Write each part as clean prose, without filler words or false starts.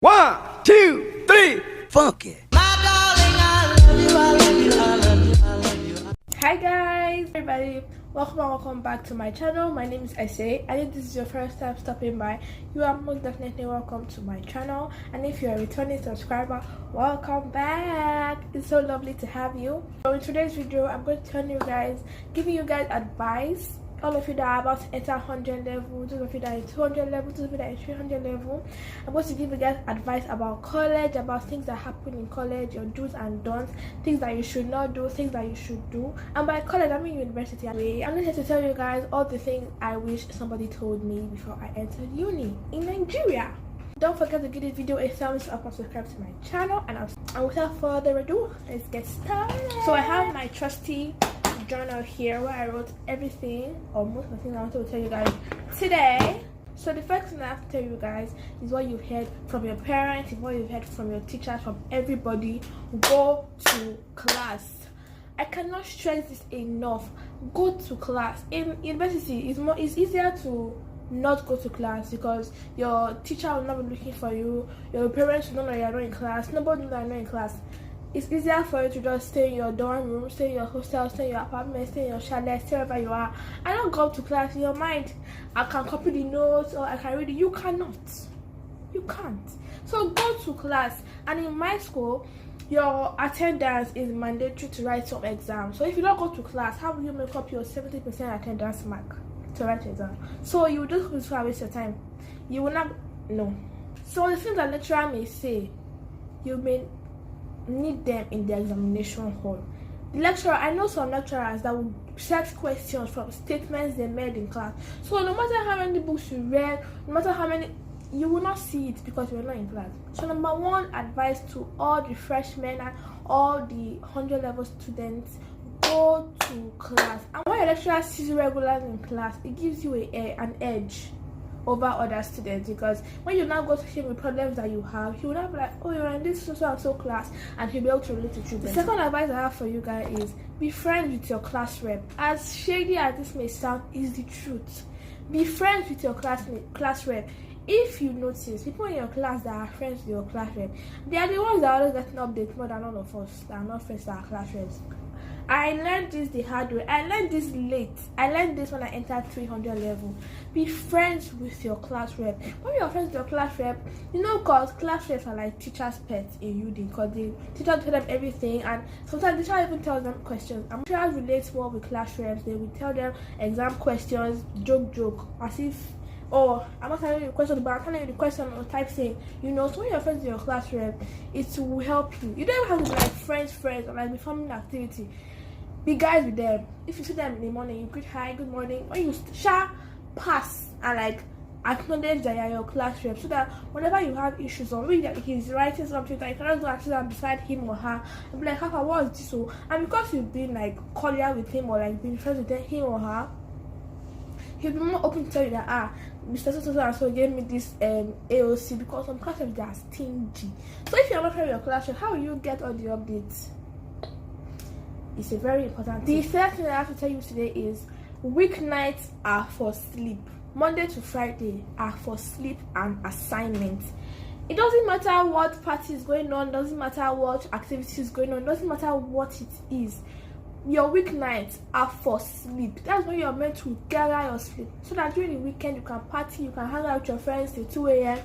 1, 2, 3, funk it. Hi guys, everybody, welcome back to my channel. My name is Esohe, and if this is your first time stopping by, you are most definitely welcome to my channel. And if you're a returning subscriber, welcome back. It's so lovely to have you. So in today's video, I'm going to giving you guys advice. All of you that are about to enter 100 level, those of you that are 200 level, those of you that are 300 level, I'm going to give you guys advice about college, about things that happen in college, your do's and don'ts, things that you should not do, things that you should do. And by college, I mean university. I'm going to tell you guys all the things I wish somebody told me before I entered uni in Nigeria. Don't forget to give this video a thumbs up and subscribe to my channel. And without further ado, let's get started. So I have my trusty journal here where I wrote everything or most of the things I want to tell you guys today. So the first thing I have to tell you guys is what you've heard from your parents, what you've heard from your teachers, from everybody. Go to class. I cannot stress this enough. Go to class. In university, it's easier to not go to class because your teacher will not be looking for you, your parents will know that you're not in class, nobody knows that you're not in class. It's easier for you to just stay in your dorm room, stay in your hostel, stay in your apartment, stay in your chalet, stay wherever you are. I don't go to class. In your mind, I can copy the notes or I can read it. You cannot. You can't. So go to class. And in my school, your attendance is mandatory to write some exams. So if you don't go to class, how will you make up your 70% attendance mark to write exam? So you will just go to school and waste your time. You will not know. So the things that lecturer may say, you may need them in the examination hall. The lecturer, I know some lecturers that will set questions from statements they made in class. So no matter how many books you read, no matter how many, you will not see it because you're not in class. So number one advice to all the freshmen and all the 100 level students: go to class. And when your lecturer sees you regularly in class, it gives you an edge over other students, because when you now go to him with problems that you have, he will not be like, oh, you're in this so and so class, and he'll be able to relate to you. The second advice I have for you guys is be friends with your class rep. As shady as this may sound, is the truth. Be friends with your class rep. If you notice, people in your class that are friends with your class rep, they are the ones that are always getting updates more than all of us that are not friends with our class reps. I learned this the hard way. I learned this late. I learned this when I entered 300 level. Be friends with your class rep. When you're friends with your class rep, you know, because class reps are like teachers' pets in UD, because the teachers tell them everything, and sometimes the teacher even tells them questions. And teachers relate more with class reps. They will tell them exam questions, joke, as if, oh, I'm not telling you the question, but I'm telling you the question or type thing. You know, so when you're friends with your class rep, it will help you. You don't even have to be like friends, or like be forming an activity. Be guys with them. If you see them in the morning, you greet hi, good morning. When you pass and like acknowledge that you're your class rep, so that whenever you have issues or maybe that he's writing something, that you can just go and sit down beside him or her and be like, Papa, what is this? So, and because you've been like cordial with him or like being friends with him or her, he'll be more open to tell you that Mr. So gave me this AOC, because some class reps they are stingy. So if you're not friends with your class rep, how will you get all the updates? It's a very important thing. The third thing I have to tell you today is weeknights are for sleep. Monday to Friday are for sleep and assignments. It doesn't matter what party is going on, doesn't matter what activity is going on, doesn't matter what it is. Your weeknights are for sleep. That's when you're meant to gather your sleep, so that during the weekend you can party, you can hang out with your friends till 2 a.m.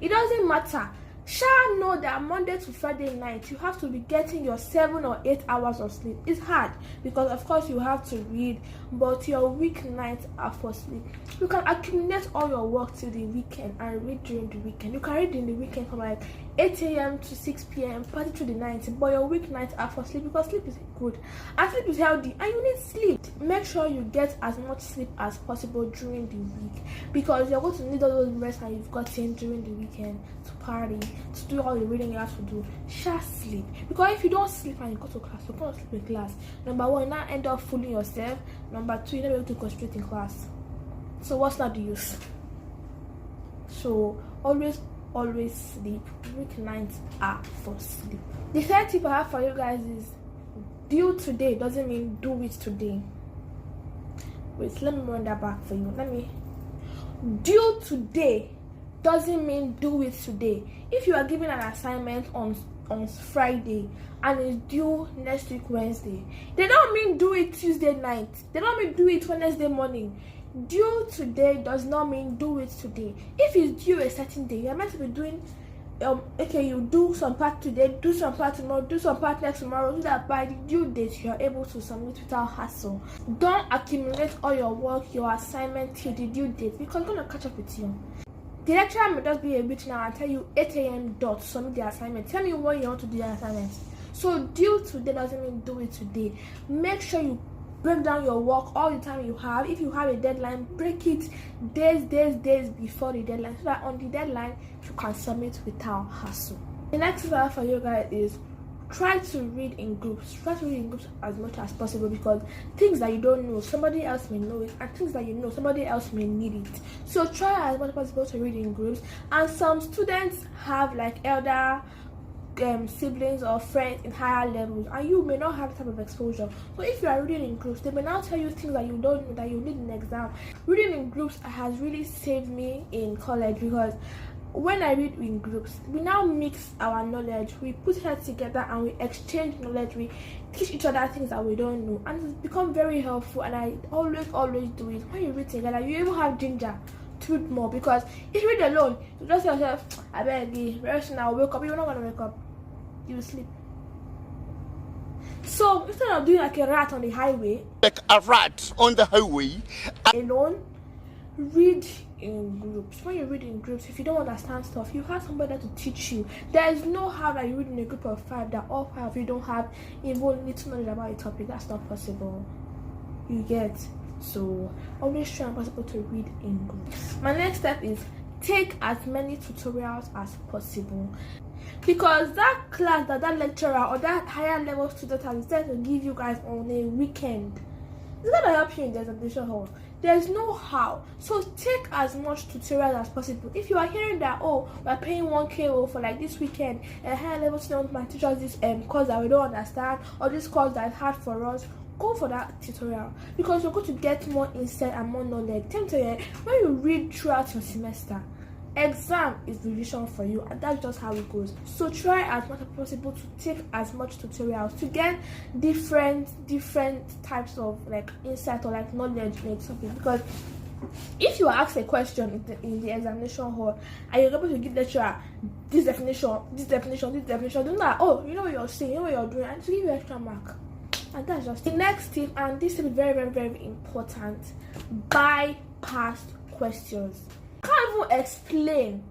It doesn't matter. Shall know that Monday to Friday night you have to be getting your 7 or 8 hours of sleep. It's hard because of course you have to read, but your weeknights are for sleep. You can accumulate all your work till the weekend and read during the weekend. You can read in the weekend from like 8 a.m. to 6 p.m. party through the night, but your weeknights are for sleep, because sleep is good and sleep is healthy and you need sleep. Make sure you get as much sleep as possible during the week, because you're going to need all those rest that you've gotten during the weekend to party, to do all the reading you have to do. Just sleep, because if you don't sleep and you go to class, you're going to sleep in class. Number one, you now end up fooling yourself. Number two, you're not able to concentrate in class. So what's not the use? So always sleep. Weeknights are for sleep. The third tip I have for you guys is do today doesn't mean do it today. Wait, let me run that back for you. Do today doesn't mean do it today. If you are given an assignment on Friday and it's due next week Wednesday, they don't mean do it Tuesday night. They don't mean do it Wednesday morning. Due today does not mean do it today. If it's due a certain day, you're meant to be doing okay, you do some part today, do some part tomorrow, do some part next tomorrow, so that by the due date you're able to submit without hassle. Don't accumulate all your work, your assignment till the due date, because it's gonna catch up with you. The lecturer may just be a bit now and tell you 8 a.m. dot submit the assignment. Tell me when you want to do the assignment. So due today doesn't mean do it today. Make sure you break down your work all the time you have. If you have a deadline, break it days before the deadline, so that on the deadline you can submit without hassle. The next thing I have for you guys is try to read in groups. Try to read in groups as much as possible, because things that you don't know, somebody else may know it, and things that you know, somebody else may need it. So try as much as possible to read in groups. And some students have like elder siblings or friends in higher levels, and you may not have that type of exposure. So if you are reading in groups, they may now tell you things that you don't know that you need in the exam. Reading in groups has really saved me in college, because when I read in groups, we now mix our knowledge, we put it together and we exchange knowledge, we teach each other things that we don't know, and it's become very helpful. And I always do it. When you read together, you even have ginger to read more, because if you read alone, you just tell yourself, I beg you, very soon I'll wake up. You're not gonna wake up, you will sleep. So instead of doing like a rat on the highway, alone, read in groups. When you read in groups, if you don't understand stuff, you have somebody to teach you. There is no how that you read in a group of 5 that all 5 of you don't have even little knowledge about a topic. That's not possible. You get? So always try and possible to read in groups. My next step is take as many tutorials as possible, because that class that lecturer or that higher level student has decided to give you guys on a weekend, it's gonna help you in the examination hall. There's no how. So take as much tutorial as possible. If you are hearing that, oh, we're paying 1K for like this weekend, a higher level student might teach us this course that we don't understand, or this course that is hard for us, go for that tutorial, because you're going to get more insight and more knowledge. When you read throughout your semester, exam is revision for you, and that's just how it goes. So try as much as possible to take as much tutorials to get different types of like insight or like knowledge in something. Because if you are asked a question in the examination hall and you're able to give lecturer this definition, don't know, oh, you know what you're saying, you know what you're doing, and to give you extra mark. And that's just the next tip, and this is very important: buy past questions. I can't even explain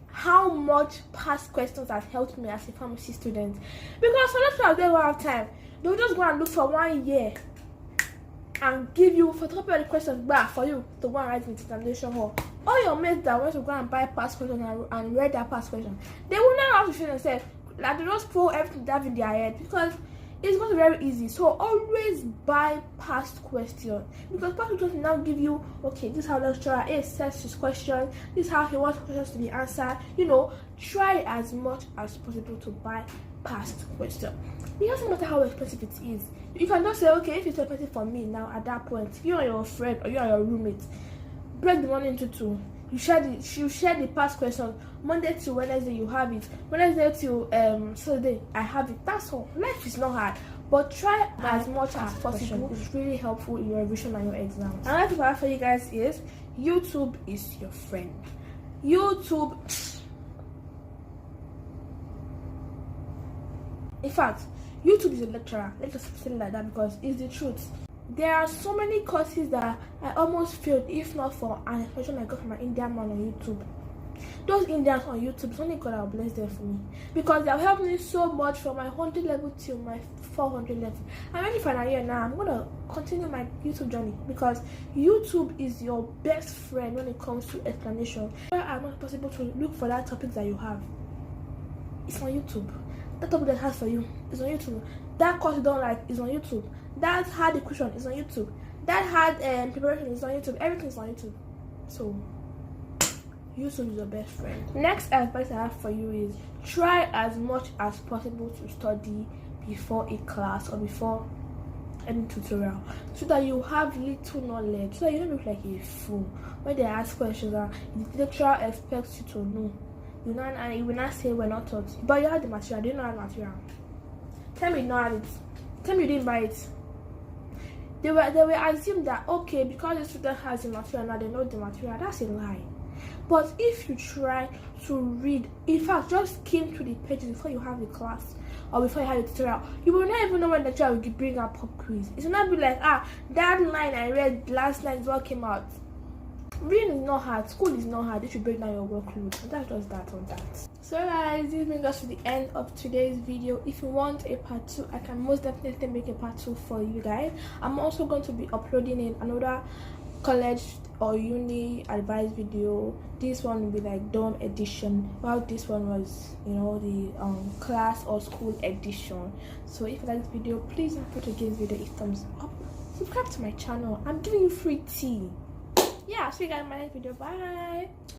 how much past questions have helped me as a pharmacy student, because some lecturers they won't have time. They'll just go and look for 1 year and give you photocopy of the questions back for you to go and write in the examination hall. All your mates that want to go and buy past questions and read their past questions, they will never have to feel themselves. Like they just throw everything they have in their head, because it's going to be very easy. So always buy past questions, because past questions will now give you, okay, this is how lecturer A sets his question, this is how he wants questions to be answered. You know, try as much as possible to buy past questions. It doesn't matter how expensive it is. You can just say, okay, if it's expensive for me now, at that point, you and your friend or you and your roommate, break the money into 2. You share the past questions. Monday to Wednesday you have it. Wednesday to Saturday I have it. That's all. Life is not hard, but try as much as possible. It's really helpful in your revision and your exam. Another tip I have for you guys is YouTube is your friend. YouTube. In fact, YouTube is a lecturer. Let's just say it like that, because it's the truth. There are so many courses that I almost failed if not for an information I got from an Indian man on YouTube. Those Indians on YouTube, it's only God that will bless them for me, because they have helped me so much from my 100 level till my 400 level. I'm ready for a year now. I'm gonna continue my YouTube journey, because YouTube is your best friend when it comes to explanation. Where am I possible to look for that topic that you have? It's on YouTube. That topic that has for you is on YouTube. That course you don't like is on YouTube. That hard equation is on YouTube. That hard preparation is on YouTube. Everything is on YouTube. So YouTube is your best friend. Next advice I have for you is try as much as possible to study before a class or before any tutorial, so that you have little knowledge, so that you don't look like a fool when they ask questions and the lecturer expects you to know. You know, and you will not say we're not taught, but you have the material. Do you know have the material? Tell me you don't have it. Tell me you didn't buy it. They will assume that, okay, because the student has the material now, they know the material. That's a lie. But if you try to read, in fact, just skim through the pages before you have the class or before you have the tutorial, you will not even know when the lecturer will bring up pop quiz. It will not be like, that line I read last night is what came out. Reading is not hard, school is not hard. You should break down your workload. And that's just that on that. So guys, this brings us to the end of today's video. If you want a part 2, I can most definitely make a part 2 for you guys. I'm also going to be uploading in another college or uni advice video. This one will be like dorm edition, while this one was, you know, the class or school edition. So if you like this video, please don't forget to give this video a thumbs up, subscribe to my channel. I'm giving you free tea. Yeah, see you guys in my next video. Bye.